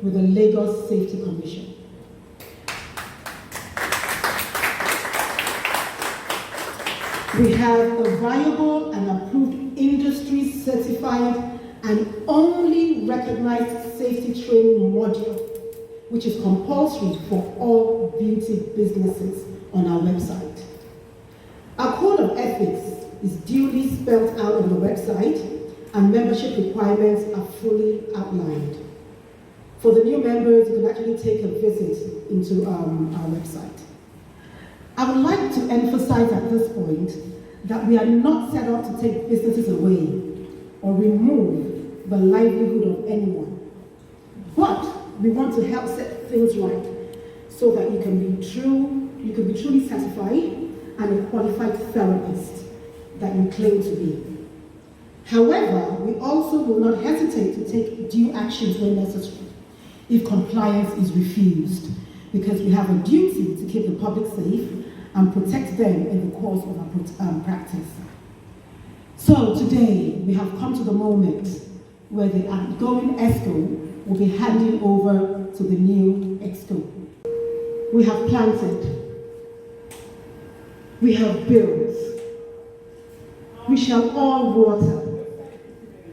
with the Lagos Safety Commission. We have a viable and approved industry certified and only recognized safety training module, which is compulsory for all beauty businesses on our website. Our code of ethics is duly spelled out on the website, and membership requirements are fully outlined. For the new members, you can actually take a visit into our website. I would like to emphasize at this point that we are not set up to take businesses away or remove the livelihood of anyone, but we want to help set things right so that you can be truly certified and a qualified therapist that you claim to be. However, we also will not hesitate to take due actions when necessary if compliance is refused, because we have a duty to keep the public safe and protect them in the course of our practice. So today, we have come to the moment where the outgoing EXCO will be handing over to the new EXCO. We have planted, we have built, we shall all water,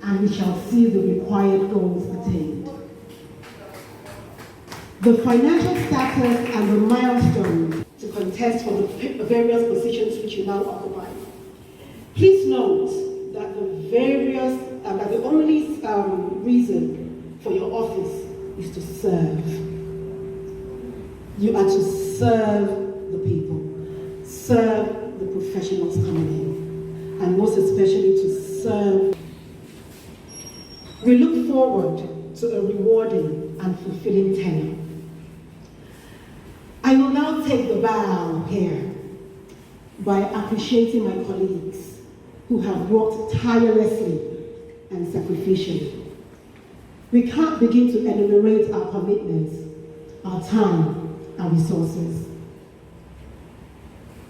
and we shall see the required goals attained. The financial status and the milestones to contest for the various positions which you now occupy. Please note that the only reason for your office is to serve. You are to serve the people, serve the professionals coming in, and most especially to serve. We look forward to a rewarding and fulfilling tenure. I will now take the bow here by appreciating my colleagues who have worked tirelessly and sacrificially. We can't begin to enumerate our commitments, our time, our resources.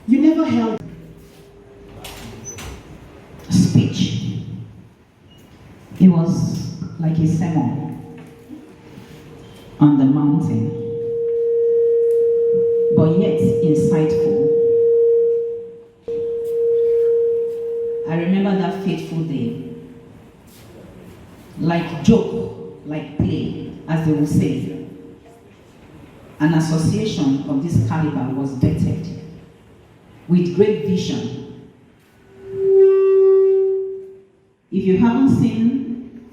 You never held speech. It was like a sermon on the mountain, but yet insightful. I remember that fateful day, like joke, like play, as they will say. An association of this caliber was vetted with great vision. If you haven't seen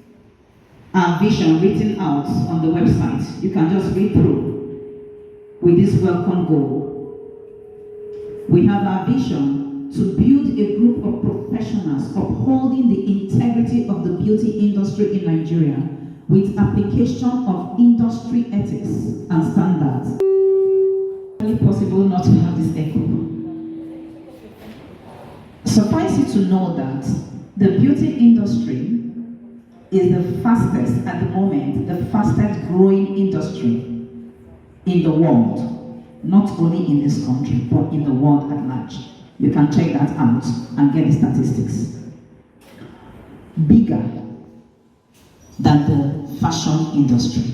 our vision written out on the website, you can just read through with this welcome goal. We have our vision to build a group of professionals upholding the integrity of the beauty industry in Nigeria with application of industry ethics and standards. It's really possible not to have this echo. Suffice it to know that the beauty industry is the fastest, at the moment, the fastest growing industry in the world, not only in this country, but in the world at large. You can check that out and get the statistics. Bigger than the fashion industry.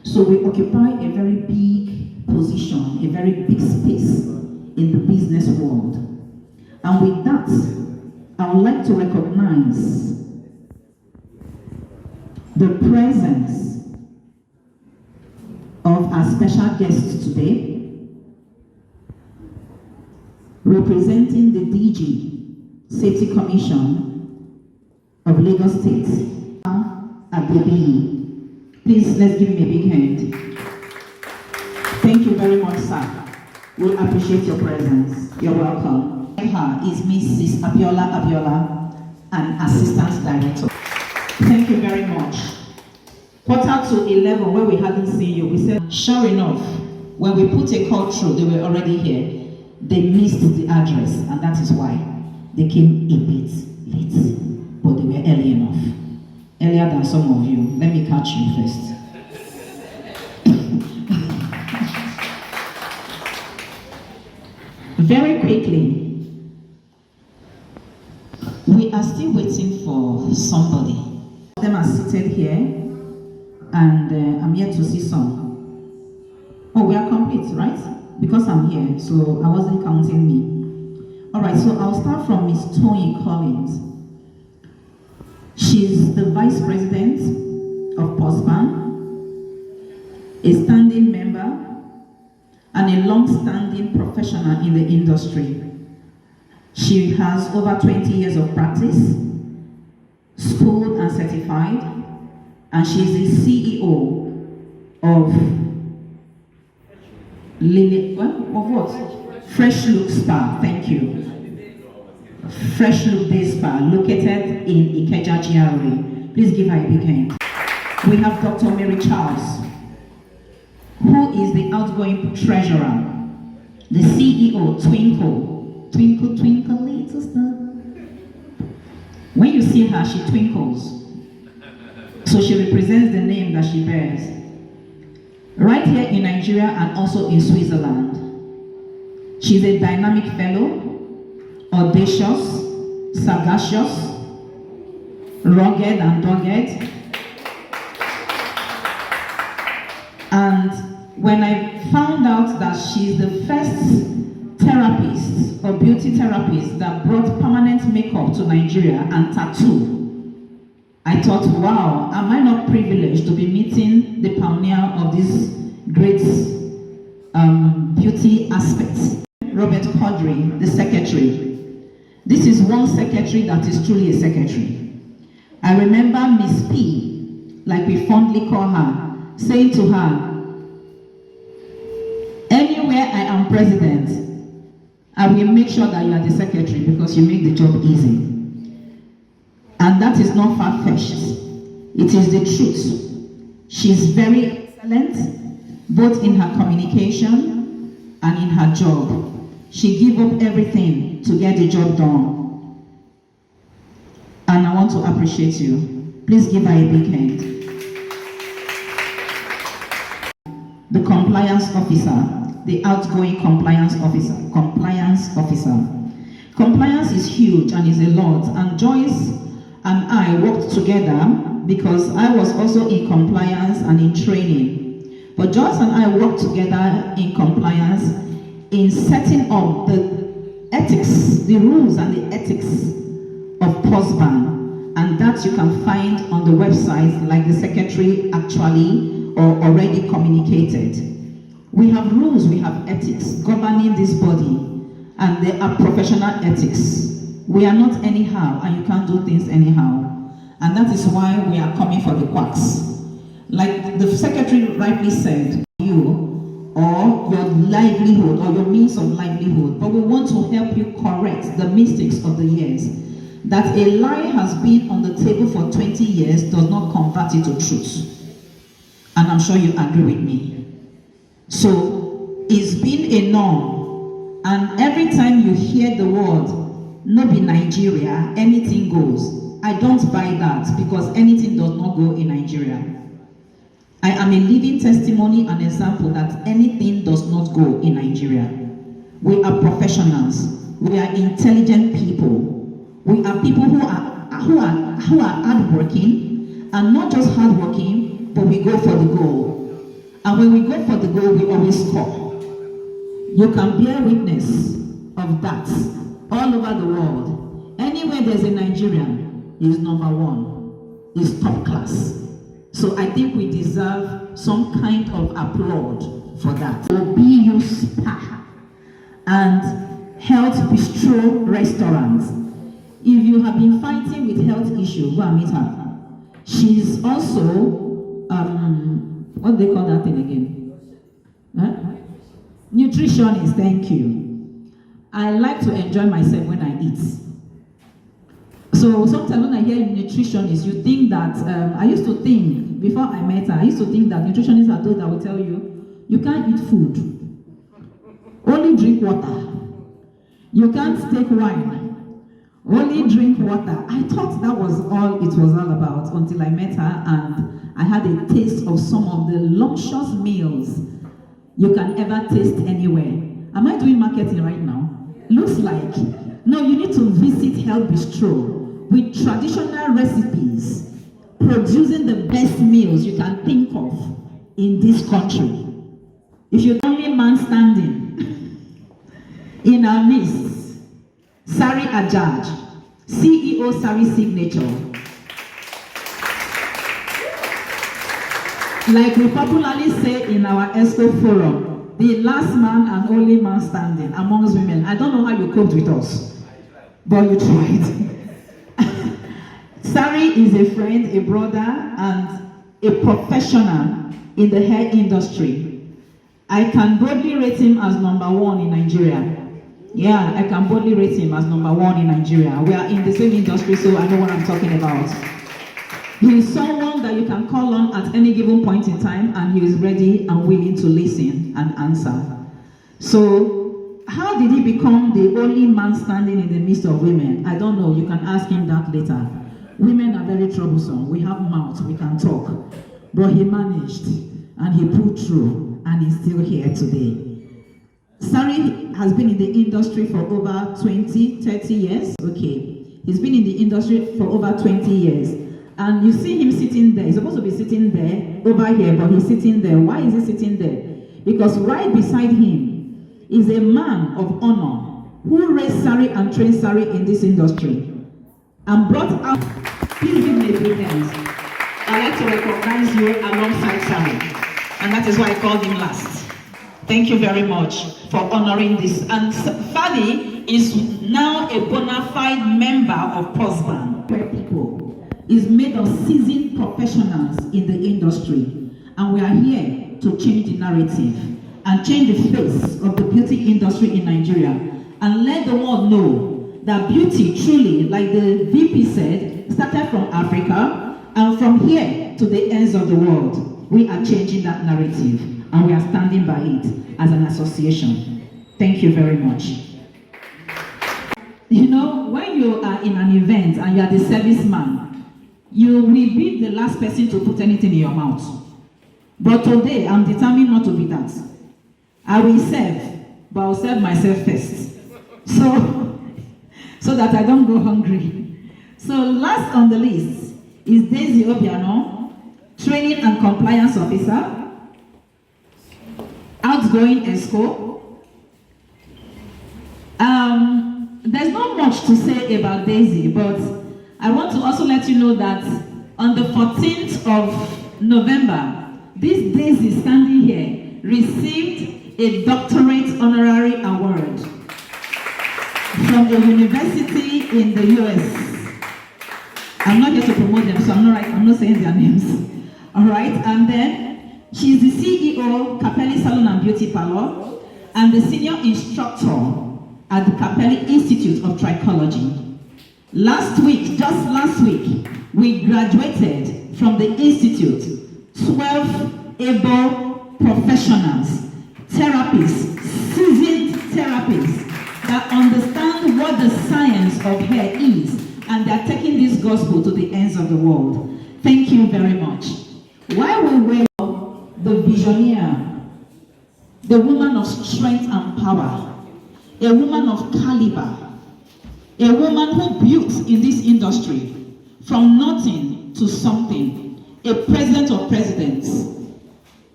So we occupy a very big position, a very big space in the business world. And with that, I would like to recognize the presence of our special guest today, representing the DG Safety Commission of Lagos State, Agbebini. Please, let's give him a big hand. Thank you very much, sir. We'll appreciate your presence. You're welcome. Her is Mrs. Abiola, an Assistant Director. Thank you very much. 11:15, when we hadn't seen you, we said, sure enough, when we put a call through, they were already here. They missed the address, and that is why they came a bit late, but they were early enough. Earlier than some of you. Let me catch you first. Very quickly, we are still waiting for somebody. Them are seated here. and I'm yet to see some. Oh, we are complete, right? Because I'm here, so I wasn't counting me. All right, so I'll start from Miss Tony Collins. She's the Vice President of POSBAN, a standing member, and a long-standing professional in the industry. She has over 20 years of practice, schooled and certified, and she is the CEO of Fresh Look Spa. Thank you. Fresh Look Day Spa, located in Ikeja GRA. Please give her a big hand. We have Dr. Mary Charles, who is the outgoing treasurer, the CEO, Twinkle, little star. When you see her, she twinkles. So she represents the name that she bears. Right here in Nigeria and also in Switzerland. She's a dynamic fellow, audacious, sagacious, rugged and dogged. And when I found out that she's the first therapist or beauty therapist that brought permanent makeup to Nigeria and tattoo, I thought, wow, am I not privileged to be meeting the pioneer of this great beauty aspect? Robert Quadri, the secretary. This is one secretary that is truly a secretary. I remember Miss P, like we fondly call her, saying to her, anywhere I am president, I will make sure that you are the secretary because you make the job easy. And that is not far-fetched. It is the truth. She's very excellent, both in her communication and in her job. She gave up everything to get the job done. And I want to appreciate you. Please give her a big hand. The compliance officer, the outgoing compliance officer. Compliance is huge and is a lot. And Joyce and I worked together because I was also in compliance and in training. But Joyce and I worked together in compliance in setting up the ethics, the rules and the ethics of POSBAN. And that you can find on the website, like the secretary actually or already communicated. We have rules, we have ethics governing this body, and they are professional ethics. We are not anyhow, and you can't do things anyhow. And that is why we are coming for the quacks. Like the secretary rightly said, you or your livelihood or your means of livelihood, but we want to help you correct the mistakes of the years. That a lie has been on the table for 20 years does not convert it to truth. And I'm sure you agree with me. So it's been a norm, and every time you hear the word, no be Nigeria, anything goes. I don't buy that because anything does not go in Nigeria. I am a living testimony and example that anything does not go in Nigeria. We are professionals. We are intelligent people. We are people who are hardworking, and not just hardworking, but we go for the goal. And when we go for the goal, we always score. You can bear witness of that all over the world. Anywhere there's a Nigerian, he is number one. He's top class. So I think we deserve some kind of applaud for that. BU Spa and Health Bistro Restaurants. If you have been fighting with health issues, go and meet her. She's also, what do they call that thing again? Huh? Nutritionist, thank you. I like to enjoy myself when I eat. So sometimes when I hear nutritionist, you think that, I used to think, before I met her, I used to think that nutritionists are those that will tell you, you can't eat food, only drink water. You can't take wine, only drink water. I thought that was all it was all about until I met her and I had a taste of some of the luxurious meals you can ever taste anywhere. Am I doing marketing right now? Looks like. No, you need to visit Health Bistro with traditional recipes producing the best meals you can think of in this country. If you're the only man standing in our midst, Sari Ajaj, CEO Sari Signature. Like we popularly say in our ESCO forum, the last man and only man standing amongst women. I don't know how you coped with us, but you tried. Sari is a friend, a brother, and a professional in the hair industry. I can boldly rate him as #1 in Nigeria. Yeah, I can boldly rate him as #1 in Nigeria. We are in the same industry, so I know what I'm talking about. He is someone that you can call on at any given point in time, and he is ready and willing to listen and answer. So, how did he become the only man standing in the midst of women? I don't know. You can ask him that later. Women are very troublesome. We have mouths, we can talk. But he managed, and he pulled through, and he's still here today. Sari has been in the industry for over 20, 30 years. Okay. He's been in the industry for over 20 years. And you see him sitting there. He's supposed to be sitting there, over here, but he's sitting there. Why is he sitting there? Because right beside him is a man of honor who raised Sari and trained Sari in this industry and brought out. Please give me a big hand. I'd like to recognize you alongside Sari, and that is why I called him last. Thank you very much for honoring this. And Fadi is now a bona fide member of POSBAN, where people is made of seasoned professionals in the industry, and we are here to change the narrative and change the face of the beauty industry in Nigeria and let the world know that beauty truly, like the VP said, started from Africa, and from here to the ends of the world. We are changing that narrative, and we are standing by it as an association. Thank you very much. You know, when you are in an event and you are the serviceman, you will be the last person to put anything in your mouth. But today, I'm determined not to be that. I will serve, but I'll serve myself first. So that I don't go hungry. So last on the list is Daisy Obiano, Training and Compliance Officer, outgoing ESCO. There's not much to say about Daisy, but I want to also let you know that on the 14th of November, this Daisy standing here received a doctorate honorary award from a university in the US. I'm not here to promote them, so I'm not saying their names. All right, and then she's the CEO, Capelli Salon and Beauty Parlor, and the senior instructor at the Capelli Institute of Trichology. Just last week, we graduated from the Institute 12 able professionals, therapists, seasoned therapists that understand what the science of hair is, and they're taking this gospel to the ends of the world. Thank you very much. While we were the visionaire, the woman of strength and power, a woman of caliber, a woman who built in this industry from nothing to something, a president of presidents,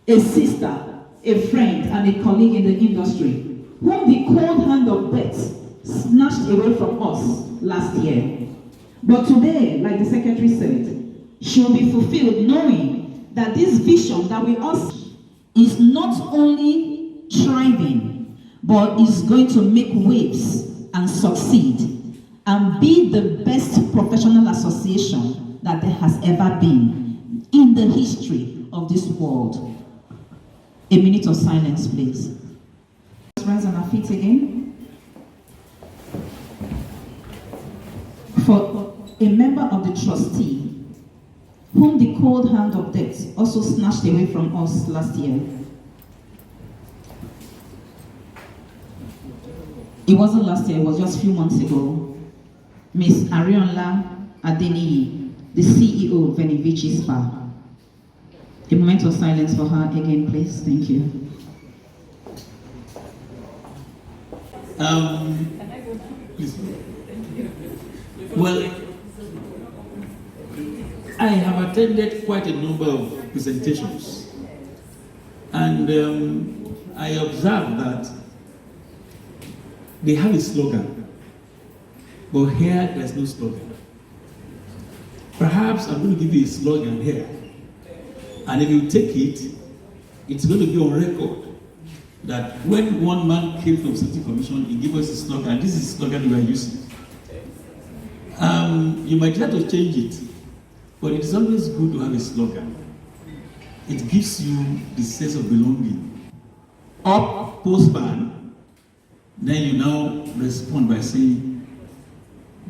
a sister, a friend, and a colleague in the industry, whom the cold hand of death snatched away from us last year. But today, like the secretary said, she will be fulfilled knowing that this vision that we all see is not only thriving, but is going to make waves and succeed and be the best professional association that there has ever been in the history of this world. A minute of silence, please. Let's rise on our feet again. For a member of the trustee, whom the cold hand of death also snatched away from us last year. It wasn't last year, it was just a few months ago. Miss Ariola Adeniyi, the CEO of Venivici Spa. A moment of silence for her again, please. Thank you. Please. Well, I have attended quite a number of presentations, and I observed that they have a slogan, but here there's no slogan. Perhaps I'm going to give you a slogan here, and if you take it, it's going to be on record that when one man came from City Commission, he gave us a slogan. This is the slogan we are using. You might try to change it, but it is always good to have a slogan. It gives you the sense of belonging. Up POSBAN, then you now respond by saying,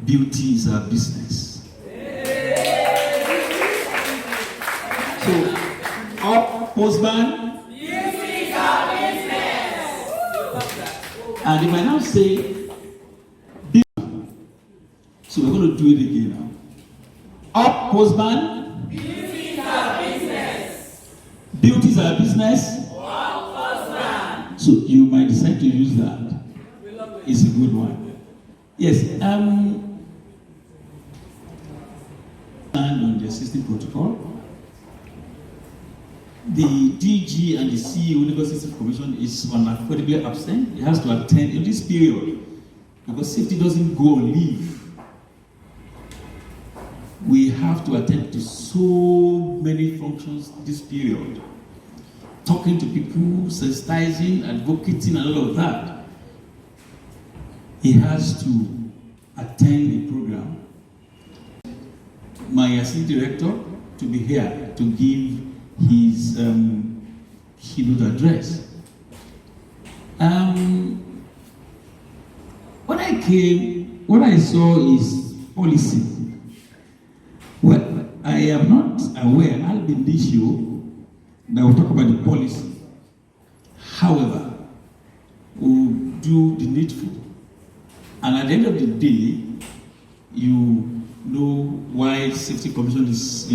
beauty is our business. So, up POSBAN, beauty is our business. And if I now say, so we're going to do it again now. Up POSBAN. Beauty is our business. Beauty is our business. Up POSBAN. So you might decide to use that. It's a good one. Yes. And on the existing protocol, the DG and the CEO of Lagos City Commission is unavoidably absent. He has to attend in this period because safety doesn't go on leave. We have to attend to so many functions this period. Talking to people, sensitizing, advocating, and all of that. He has to attend the program. My assistant director to be here to give his keynote address. When I came, what I saw is policy. Well, I am not aware, I'll be this show that will talk about the policy. However, we'll do the needful. And at the end of the day, you know why Safety Commission is,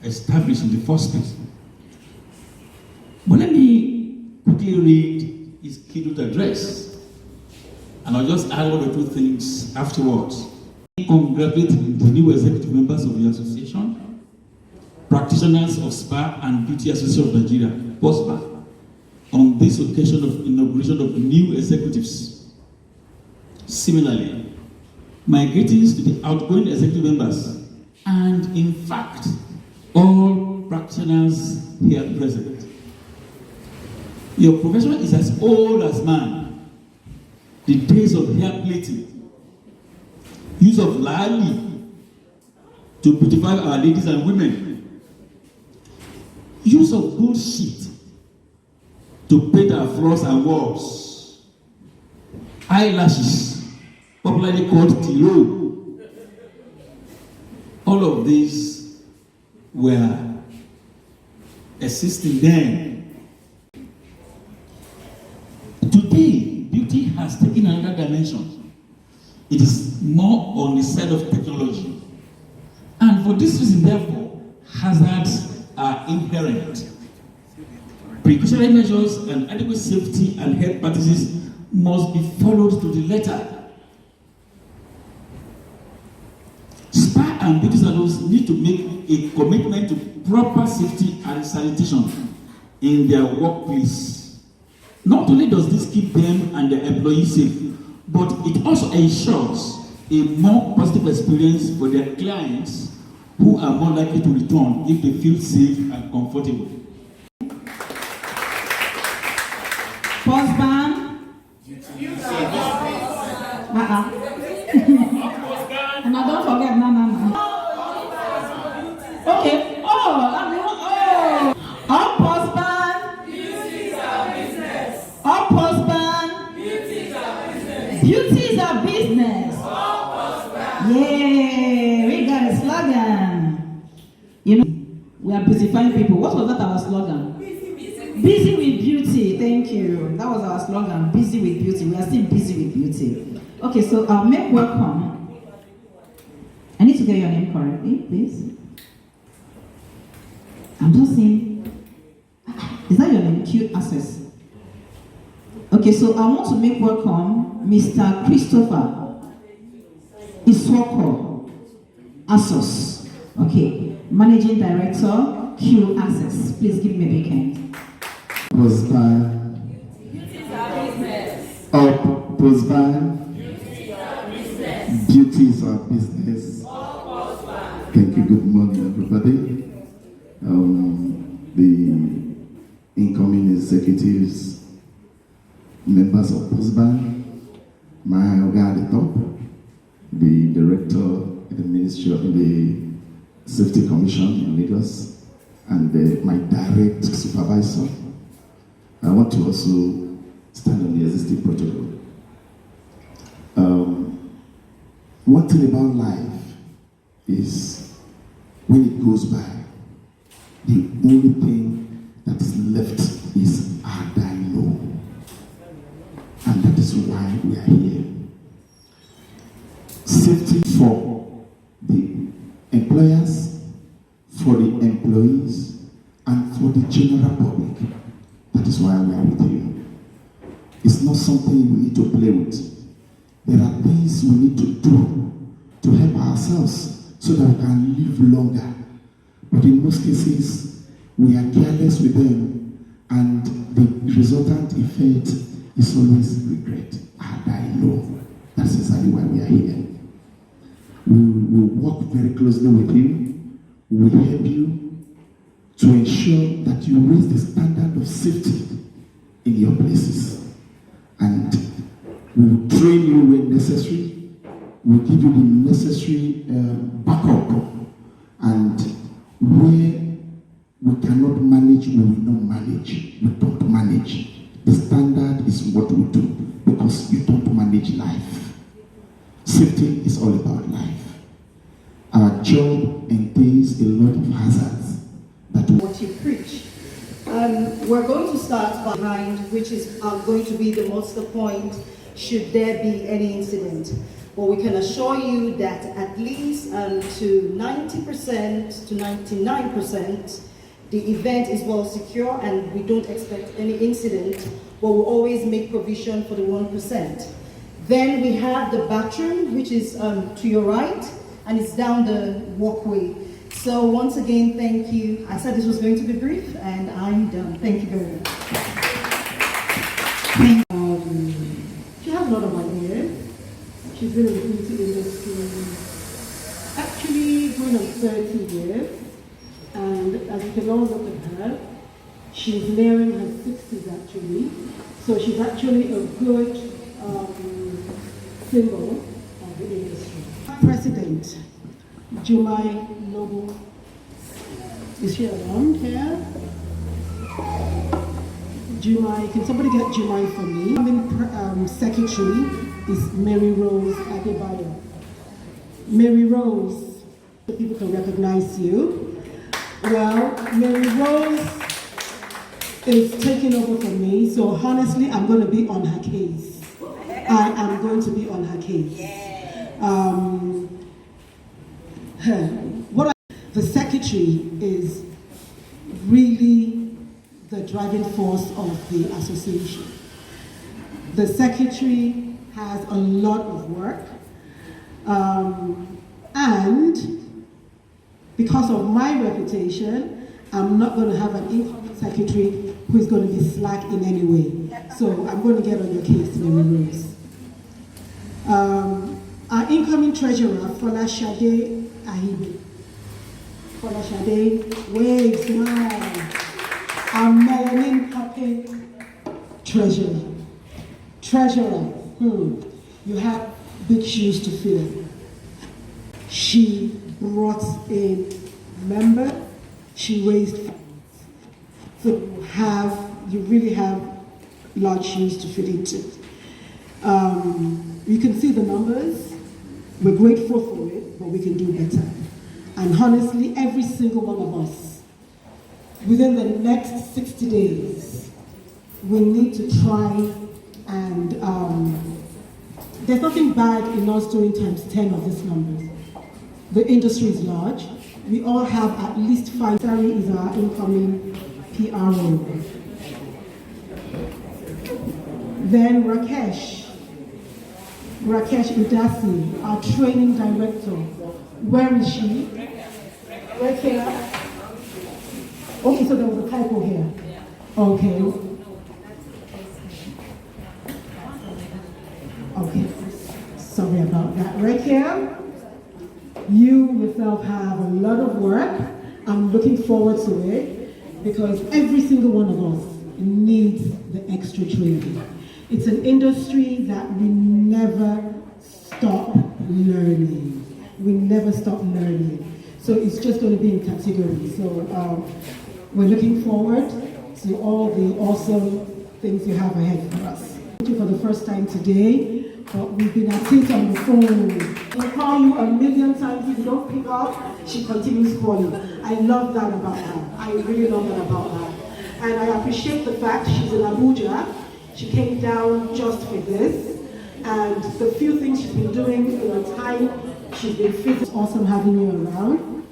established in the first place. But let me quickly read his keynote address. And I'll just add one or two things afterwards. Congratulate the new executive members of the association, practitioners of Spa and Beauty Association of Nigeria, POSBAN, on this occasion of inauguration of new executives. Similarly, my greetings to the outgoing executive members and, in fact, all practitioners here present. Your profession is as old as man. The days of hair plaiting, use of lali to beautify our ladies and women, use of bullshit to paint our floors and walls, eyelashes, popularly called tiro. All of these were existing then. Today, beauty has taken another dimension. It is more on the side of technology. And for this reason, therefore, hazards are inherent. Precautionary measures and adequate safety and health practices must be followed to the letter. Spa and beauty salons need to make a commitment to proper safety and sanitation in their workplace. Not only does this keep them and their employees safe, but it also ensures a more positive experience for their clients who are more likely to return if they feel safe and comfortable. POSBAN. And I don't forget, no. Okay. All POSBAN. Beauty is our business. All POSBAN. Beauty is our business. Beauty is our business. All POSBAN. Yay! We got a slogan. We are beautifying people. What was that our slogan? Busy with beauty. Thank you. That was our slogan. Busy with beauty. We are still busy with beauty. Okay, so I'll make welcome. I need to get your name correctly, please. I'm just saying. Is that your name? Q Access. Okay, so I want to make welcome Mr. Christopher Iswoko. ASOS. Okay. Managing Director, Q Access. Please give me a big hand. POSBAN. POSBAN. Beauty is our business. Thank you. Good morning, everybody. The incoming executives, members of POSBAN, my Oga at the top, the director in the Ministry of the Safety Commission in Lagos, and my direct supervisor. I want to also stand on the existing protocol. One thing about life is when it goes by, the only thing that is left is I know. And that is why we are here. Safety for the employers, for the employees, and for the general public. That is why we are with you. It's not something we need to play with. There are things we need to do to help ourselves so that we can live longer. But in most cases, we are careless with them, and the resultant effect is always regret. And I know that's exactly why we are here. We will work very closely with you. We will help you to ensure that you raise the standard of safety in your places. And we will train you when necessary. We will give you the necessary backup. And where we cannot manage, we will not manage. We don't manage. The standard is what we do, because you don't manage life. Safety is all about life. Our job entails a lot of hazards. What you preach. We're going to start behind, which is going to be the muster point should there be any incident. But we can assure you that at least to 90% to 99%, the event is well secure and we don't expect any incident, but we'll always make provision for the 1%. Then we have the bathroom, which is to your right, and it's down the walkway. So once again, thank you. I said this was going to be brief, and I'm done. Thank you very much. She has a lot of ideas. She's been in the beauty industry actually going on 30 years. And as you can all look at her, she's nearing her 60s actually. So she's actually a good symbol of the industry. President Jumai Noble, is she around here? Jumai, can somebody get Jumai for me? Incoming secretary is Mary Rose Adebayo. Mary Rose, so people can recognize you. Well, Mary Rose is taking over for me, so honestly, I'm going to be on her case. I am going to be on her case. The secretary is really the driving force of the association. The secretary has a lot of work, and because of my reputation, I'm not going to have an incoming secretary who is going to be slack in any way. So I'm going to get on your case, Mary Rose. Our incoming treasurer, Folashade Ahibe. Folashade, wave, smile. Our melanin puppet treasurer. Treasurer, you have big shoes to fill. She brought in members, she raised funds. So you really have large shoes to fill into. You can see the numbers. We're grateful for it, but we can do better. And honestly, every single one of us, within the next 60 days, we need to try and, there's nothing bad in us doing times 10 of these numbers. The industry is large. We all have at least 5. Sari is our incoming PRO. Then Rakesh Udasi, our training director. Where is she? Right here. Okay, so there was a typo here. Okay. Okay. Sorry about that. Right here. You yourself have a lot of work. I'm looking forward to it because every single one of us needs the extra training. It's an industry that we never stop learning. We never stop learning. So it's just going to be in categories. So we're looking forward to all the awesome things you have ahead for us. Thank you for the first time today, but we've been at it on the phone. We call you a million times, if you don't pick up, she continues calling. I love that about her. I really love that about her. And I appreciate the fact she's in Abuja. She came down just for this. And the few things she's been doing in the time she's been fit. It's awesome having you around.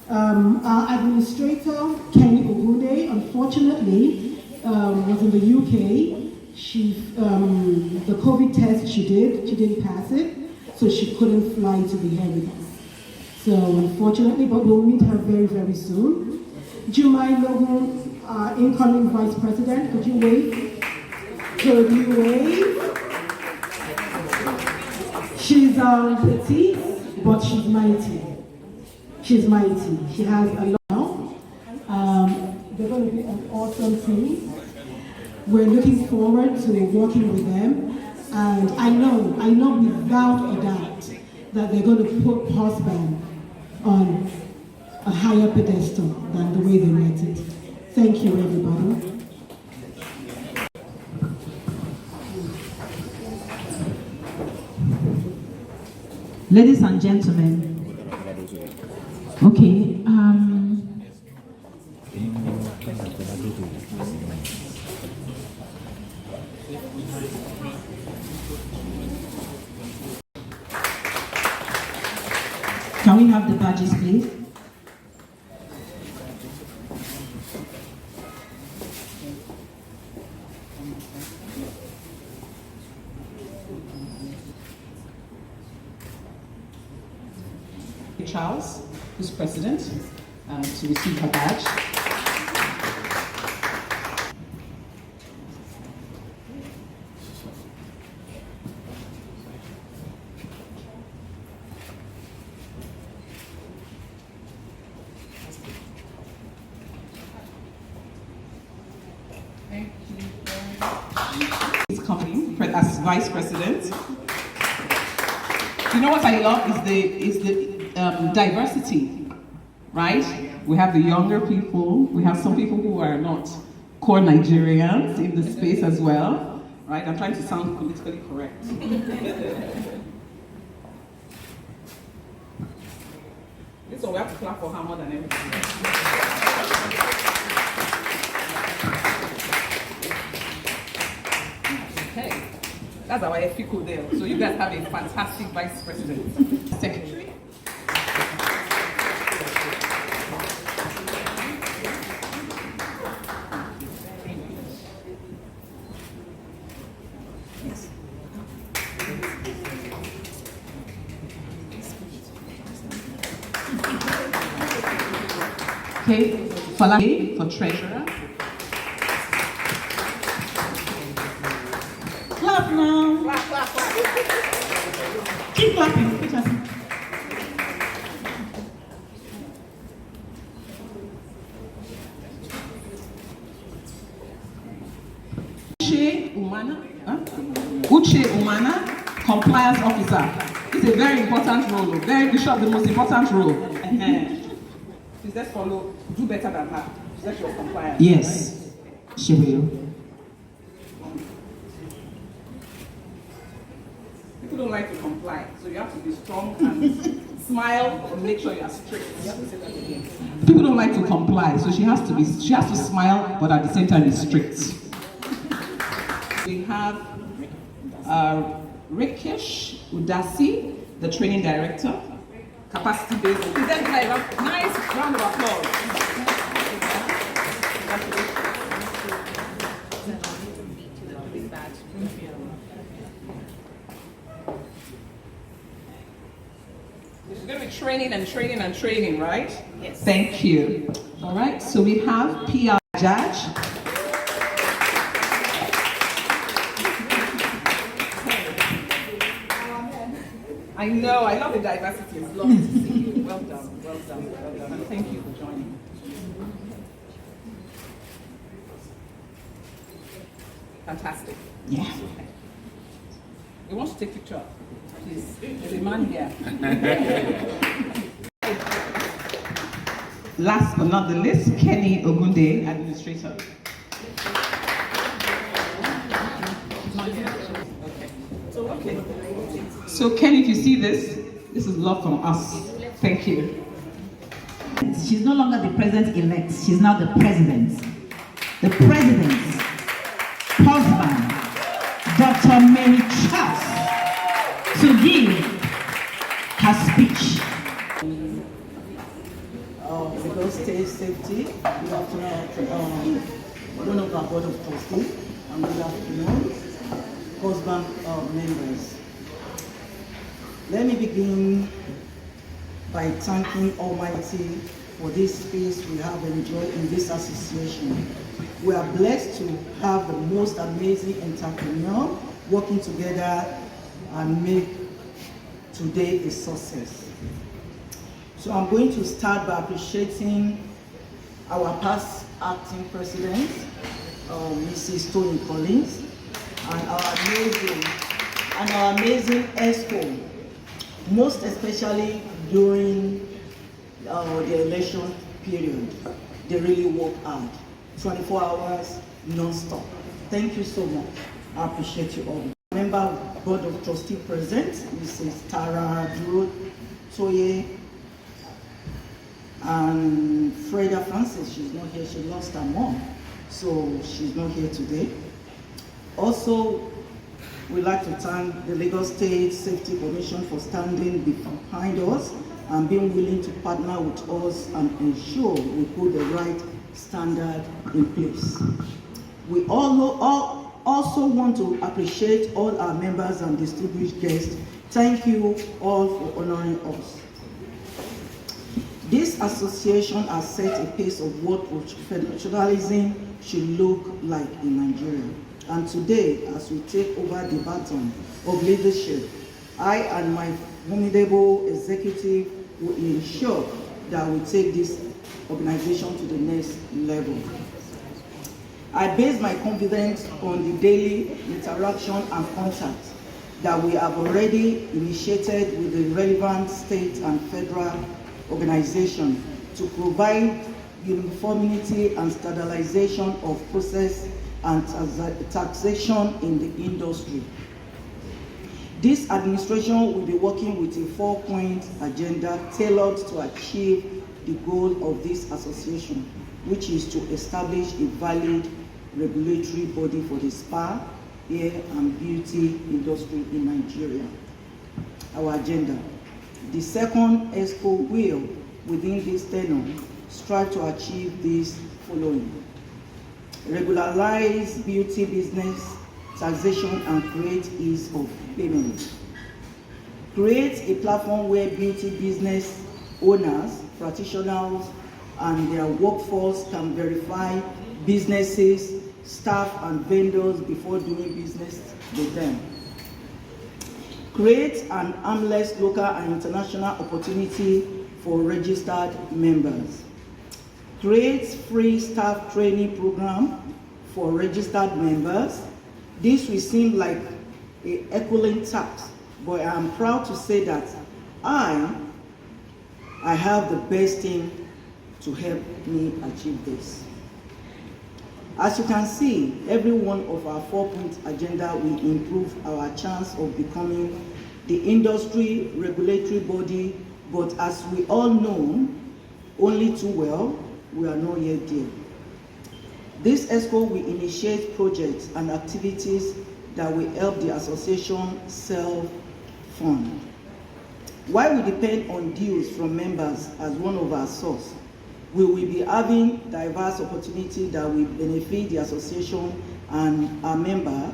Our administrator, Kenny Ogunde, unfortunately, was in the UK. The COVID test she didn't pass it, so she couldn't fly to be here with us. So unfortunately, but we'll meet her very, very soon. Jumai Logan, our incoming vice president, could you wave? Could you wave? She's petite, but she's mighty. She's mighty. She has a lot now. They're going to be an awesome team. We're looking forward to working with them. And I know without a doubt that they're going to put POSBAN on a higher pedestal than the way they met it. Thank you, everybody. Ladies and gentlemen, okay, can we have the badges, please? Charles, who's president, to receive her badge. Thank you. He's coming as vice president. You know what I love is the diversity, right? We have the younger people, we have some people who are not core Nigerians in the space as well, right? I'm trying to sound politically correct. This one we have to clap for her more than everything. Okay, that's our ethical deal. So you guys have a fantastic vice president, secretary. Okay, Falake for treasurer. Clap now. Clap, clap, clap. Keep clapping. Keep clapping. Uche Umana, compliance officer. It's a very important role, very bishop, the most important role. Please let's follow, do better than her. She's your compliance. Yes, right? She will. People don't like to comply, so you have to be strong and smile and make sure you are straight. You have to say that again. People don't like to comply, so she has to smile, but at the same time be strict. We have Rikesh Udasi, the training director, capacity based. Nice round of applause. We're going to be training and training and training, right? Yes. Thank you. All right, so we have PR Judge. I know, I love the diversity. It's lovely to see you. Well done, well done, well done. And thank you for joining. Fantastic. Yeah. We want to take a picture. Please. There's a man here. Last but not the least, Kenny Ogunde, Administrator. Okay. So Kenny, if you see this, this is love from us. Thank you. She's no longer the president-elect, she's now the president. The president, POSBAN, Dr. Mary Charles, to give her speech. Lagos State Safety, good afternoon, one of our Board of Trustees, and good afternoon, POSBAN members. Let me begin by thanking Almighty for this space we have enjoyed in this association. We are blessed to have the most amazing entrepreneurs working together and make today a success. So I'm going to start by appreciating our past acting president, Mrs. Tony Collins, and our amazing ESCO, most especially during the election period. They really work hard, 24 hours non-stop. Thank you so much. I appreciate you all. Member Board of Trustee present, Mrs. Tara Duro Toye, and Freda Francis. She's not here, she lost her mom, so she's not here today. Also, we'd like to thank the Lagos State Safety Commission for standing behind us and being willing to partner with us and ensure we put the right standard in place. We also want to appreciate all our members and distinguished guests. Thank you all for honoring us. This association has set a pace of what professionalism should look like in Nigeria. And today, as we take over the baton of leadership, I and my formidable executive will ensure that we take this organization to the next level. I base my confidence on the daily interaction and contact that we have already initiated with the relevant state and federal organization to provide uniformity and standardization of process and taxation in the industry. This administration will be working with a 4-point agenda tailored to achieve the goal of this association, which is to establish a valid regulatory body for the spa, hair and beauty industry in Nigeria. Our agenda. The second ESCO will, within this tenure, strive to achieve these following: regularize beauty business, taxation, and create ease of payment. Create a platform where beauty business owners, practitioners, and their workforce can verify businesses, staff, and vendors before doing business with them. Create an armless local and international opportunity for registered members. Create free staff training program for registered members. This will seem like an equivalent tax, but I am proud to say that I have the best team to help me achieve this. As you can see, every one of our 4-point agenda will improve our chance of becoming the industry regulatory body, but as we all know only too well, we are not yet there. This ESCO will initiate projects and activities that will help the association self-fund. While we depend on dues from members as one of our sources, we will be having diverse opportunities that will benefit the association and our members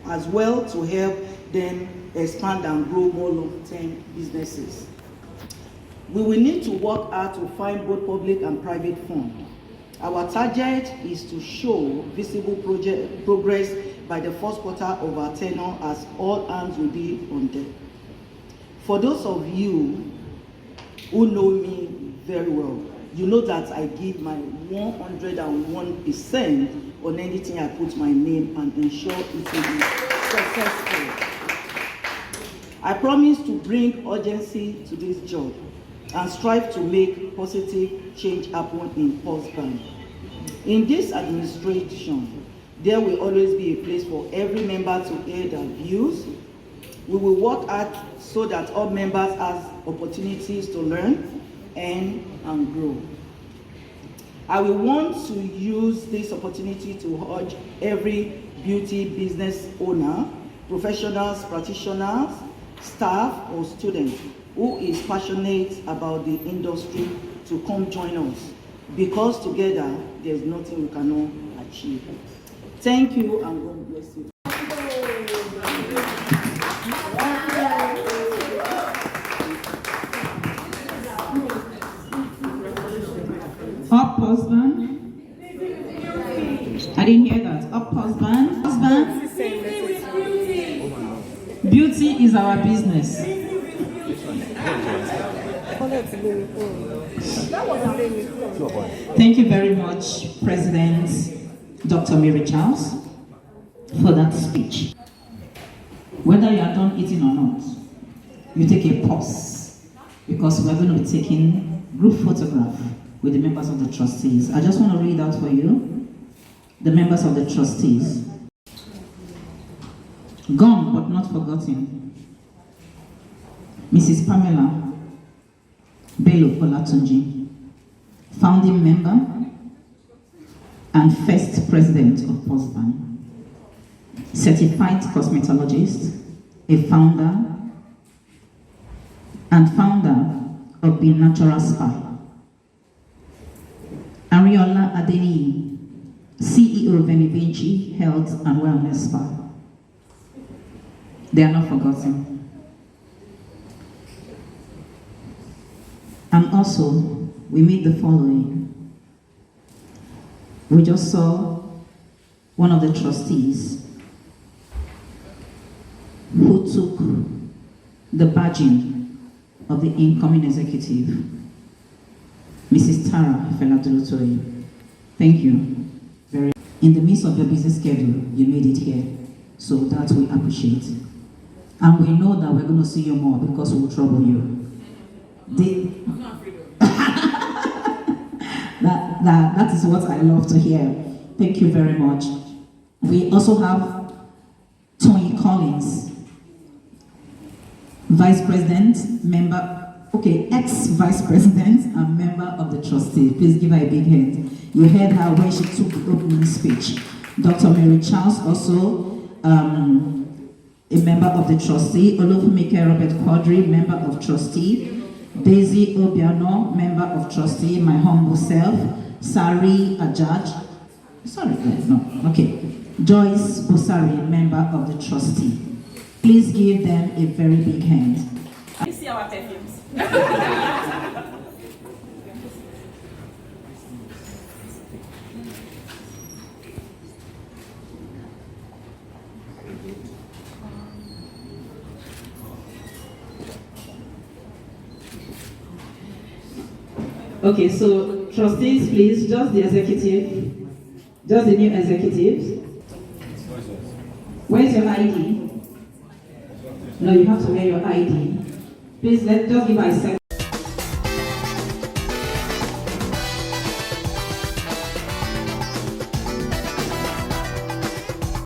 as well to help them expand and grow more long-term businesses. We will need to work hard to find both public and private funds. Our target is to show visible progress by the first quarter of our tenure, as all hands will be on deck. For those of you who know me very well, you know that I give my 101% on anything I put my name and ensure it will be successful. I promise to bring urgency to this job and strive to make positive change happen in POSBAN. In this administration, there will always be a place for every member to air their views. We will work hard so that all members have opportunities to learn, and grow. I will want to use this opportunity to urge every beauty business owner, professionals, practitioners, staff, or student who is passionate about the industry to come join us, because together there's nothing we cannot achieve. Thank you, and God bless you. Up POSBAN. I didn't hear that. Up POSBAN. POSBAN. Beauty is our business. Thank you very much, President Dr. Mary Charles, for that speech. Whether you are done eating or not, you take a pause, because we're going to be taking group photograph with the members of the trustees. I just want to read out for you the members of the trustees. Gone but not forgotten, Mrs. Pamela Bello Olatunji, founding member and first president of POSBAN, certified cosmetologist, a founder of Be Natural Spa. Ariola Adeni, CEO of Venivinci Health and Wellness Spa. They are not forgotten. And also, we made the following. We just saw one of the trustees who took the badging of the incoming executive, Mrs. Tara Feladulutoye. Thank you. In the midst of your busy schedule, you made it here. So that we appreciate. And we know that we're going to see you more, because we'll trouble you. I'm not afraid of that is what I love to hear. Thank you very much. We also have Tony Collins, Vice President, ex-Vice President and member of the trustee. Please give her a big hand. You heard her when she took the opening speech. Dr. Mary Charles, also a member of the trustee. Olufumike Robert Quadri, member of trustee. Daisy Obiano, member of trustee. My humble self. Sari Ajaj. Joyce Bosari, member of the trustee. Please give them a very big hand. You see our perfumes. Okay, so trustees, please, just the executive, just the new executives. Where's your ID? No, you have to wear your ID. Please, just give her a second.